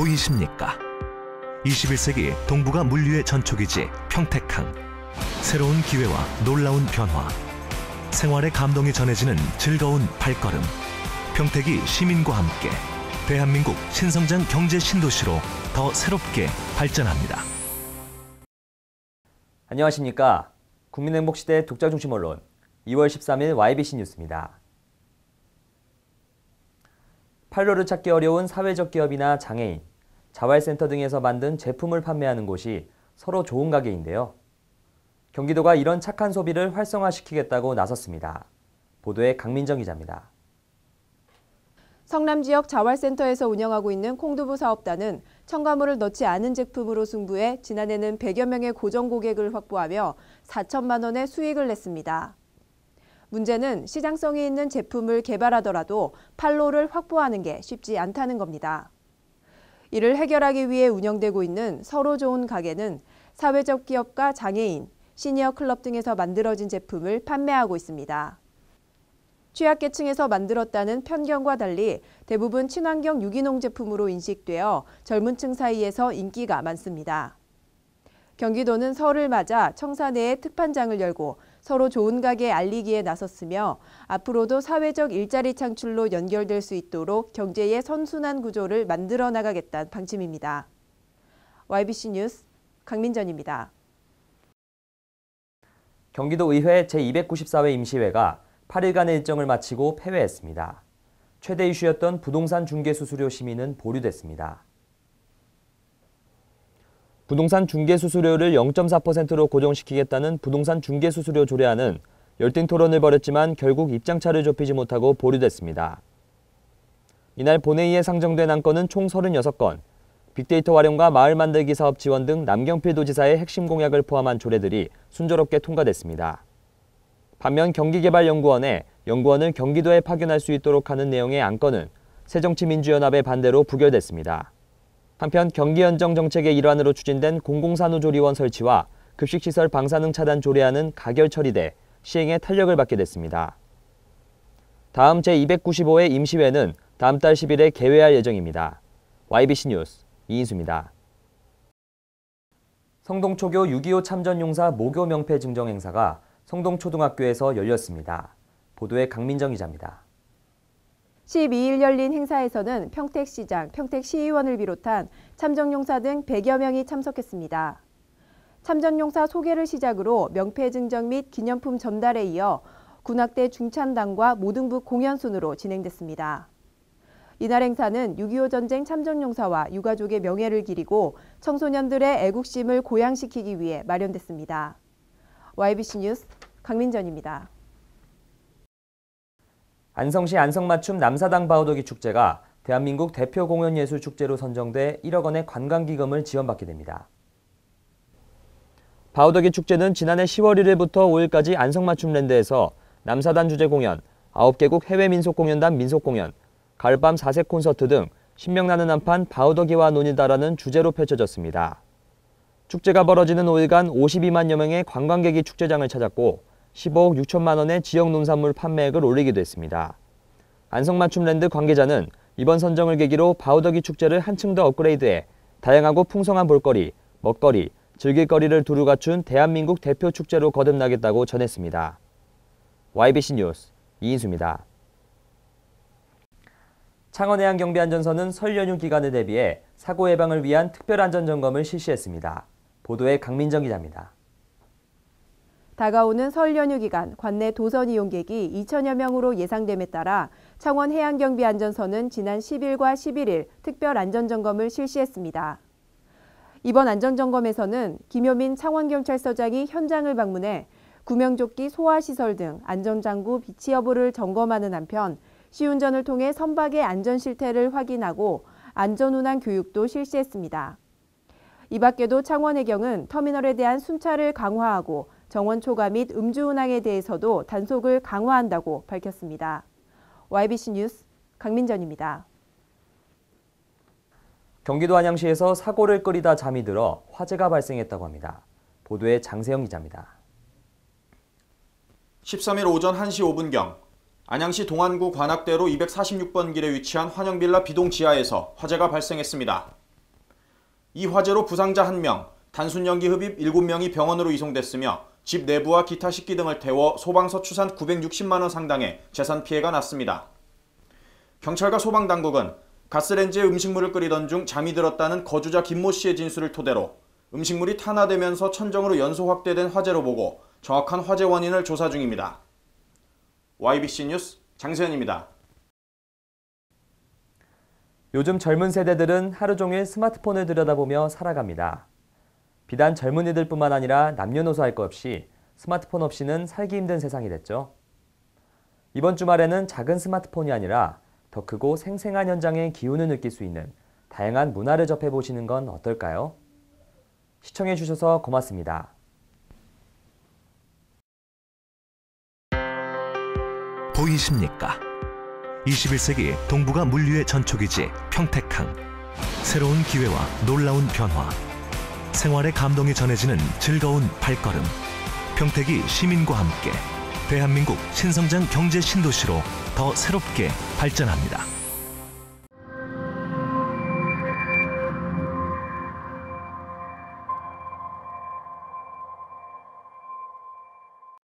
보이십니까? 21세기 동북아 물류의 전초기지 평택항. 새로운 기회와 놀라운 변화. 생활의 감동이 전해지는 즐거운 발걸음. 평택이 시민과 함께 대한민국 신성장 경제 신도시로 더 새롭게 발전합니다. 안녕하십니까? 국민행복시대 독자중심 언론 2월 13일 YBC 뉴스입니다. 판로를 찾기 어려운 사회적 기업이나 장애인, 자활센터 등에서 만든 제품을 판매하는 곳이 서로 좋은 가게인데요. 경기도가 이런 착한 소비를 활성화시키겠다고 나섰습니다. 보도에 강민정 기자입니다. 성남 지역 자활센터에서 운영하고 있는 콩두부 사업단은 첨가물을 넣지 않은 제품으로 승부해 지난해는 100여 명의 고정 고객을 확보하며 4천만 원의 수익을 냈습니다. 문제는 시장성이 있는 제품을 개발하더라도 판로를 확보하는 게 쉽지 않다는 겁니다. 이를 해결하기 위해 운영되고 있는 서로 좋은 가게는 사회적 기업과 장애인, 시니어 클럽 등에서 만들어진 제품을 판매하고 있습니다. 취약계층에서 만들었다는 편견과 달리 대부분 친환경 유기농 제품으로 인식되어 젊은 층 사이에서 인기가 많습니다. 경기도는 설을 맞아 청사 내에 특판장을 열고 서로 좋은 가게 알리기에 나섰으며 앞으로도 사회적 일자리 창출로 연결될 수 있도록 경제의 선순환 구조를 만들어 나가겠다는 방침입니다. YBC 뉴스 강민정입니다. 경기도 의회 제294회 임시회가 8일간의 일정을 마치고 폐회했습니다. 최대 이슈였던 부동산 중개수수료 심의는 보류됐습니다. 부동산 중개수수료를 0.4%로 고정시키겠다는 부동산 중개수수료 조례안은 열띤 토론을 벌였지만 결국 입장차를 좁히지 못하고 보류됐습니다. 이날 본회의에 상정된 안건은 총 36건, 빅데이터 활용과 마을 만들기 사업 지원 등 남경필 도지사의 핵심 공약을 포함한 조례들이 순조롭게 통과됐습니다. 반면 경기개발연구원에 연구원을 경기도에 파견할 수 있도록 하는 내용의 안건은 새정치민주연합의 반대로 부결됐습니다. 한편 경기연정 정책의 일환으로 추진된 공공산후조리원 설치와 급식시설 방사능 차단 조례안은 가결 처리돼 시행에 탄력을 받게 됐습니다. 다음 제295회 임시회는 다음 달 10일에 개회할 예정입니다. YBC 뉴스 이인수입니다. 성동초교 6.25 참전용사 모교 명패 증정 행사가 성동초등학교에서 열렸습니다. 보도에 강민정 기자입니다. 12일 열린 행사에서는 평택시장, 평택시의원을 비롯한 참전용사 등 100여 명이 참석했습니다. 참전용사 소개를 시작으로 명패 증정 및 기념품 전달에 이어 군악대 중창단과 모등부 공연 순으로 진행됐습니다. 이날 행사는 6.25 전쟁 참전용사와 유가족의 명예를 기리고 청소년들의 애국심을 고양시키기 위해 마련됐습니다. YBC 뉴스 강민정입니다. 안성시 안성맞춤 남사당 바우더기 축제가 대한민국 대표 공연예술축제로 선정돼 1억 원의 관광기금을 지원받게 됩니다. 바우더기 축제는 지난해 10월 1일부터 5일까지 안성맞춤랜드에서 남사단 주제 공연, 9개국 해외 민속공연단 민속공연, 가을밤 4색 콘서트 등 신명나는 한판 바우더기와 논이다라는 주제로 펼쳐졌습니다. 축제가 벌어지는 5일간 52만여 명의 관광객이 축제장을 찾았고 15억 6천만 원의 지역 농산물 판매액을 올리기도 했습니다. 안성맞춤랜드 관계자는 이번 선정을 계기로 바우더기 축제를 한층 더 업그레이드해 다양하고 풍성한 볼거리, 먹거리, 즐길거리를 두루 갖춘 대한민국 대표 축제로 거듭나겠다고 전했습니다. YBC 뉴스 이인수입니다. 창원해양경비안전서는 설 연휴 기간을 대비해 사고 예방을 위한 특별안전점검을 실시했습니다. 보도에 강민정 기자입니다. 다가오는 설 연휴 기간 관내 도선 이용객이 2천여 명으로 예상됨에 따라 창원해양경비안전서는 지난 10일과 11일 특별안전점검을 실시했습니다. 이번 안전점검에서는 김효민 창원경찰서장이 현장을 방문해 구명조끼 소화시설 등 안전장구 비치 여부를 점검하는 한편 시운전을 통해 선박의 안전실태를 확인하고 안전운항 교육도 실시했습니다. 이 밖에도 창원해경은 터미널에 대한 순찰을 강화하고 정원 초과 및 음주운항에 대해서도 단속을 강화한다고 밝혔습니다. YBC 뉴스 강민정입니다. 경기도 안양시에서 사고를 끓이다 잠이 들어 화재가 발생했다고 합니다. 보도에 장세영 기자입니다. 13일 오전 1시 5분경 안양시 동안구 관악대로 246번 길에 위치한 환영빌라 B동 지하에서 화재가 발생했습니다. 이 화재로 부상자 1명, 단순 연기 흡입 7명이 병원으로 이송됐으며 집 내부와 기타 식기 등을 태워 소방서 추산 960만 원 상당의 재산 피해가 났습니다. 경찰과 소방당국은 가스렌지에 음식물을 끓이던 중 잠이 들었다는 거주자 김모 씨의 진술을 토대로 음식물이 탄화되면서 천정으로 연소 확대된 화재로 보고 정확한 화재 원인을 조사 중입니다. YBC 뉴스 장세현입니다. 요즘 젊은 세대들은 하루 종일 스마트폰을 들여다보며 살아갑니다. 비단 젊은이들뿐만 아니라 남녀노소 할 것 없이 스마트폰 없이는 살기 힘든 세상이 됐죠. 이번 주말에는 작은 스마트폰이 아니라 더 크고 생생한 현장의 기운을 느낄 수 있는 다양한 문화를 접해보시는 건 어떨까요? 시청해주셔서 고맙습니다. 보이십니까? 21세기 동북아 물류의 전초기지 평택항. 새로운 기회와 놀라운 변화. 생활의 감동이 전해지는 즐거운 발걸음. 평택이 시민과 함께 대한민국 신성장 경제 신도시로 더 새롭게 발전합니다.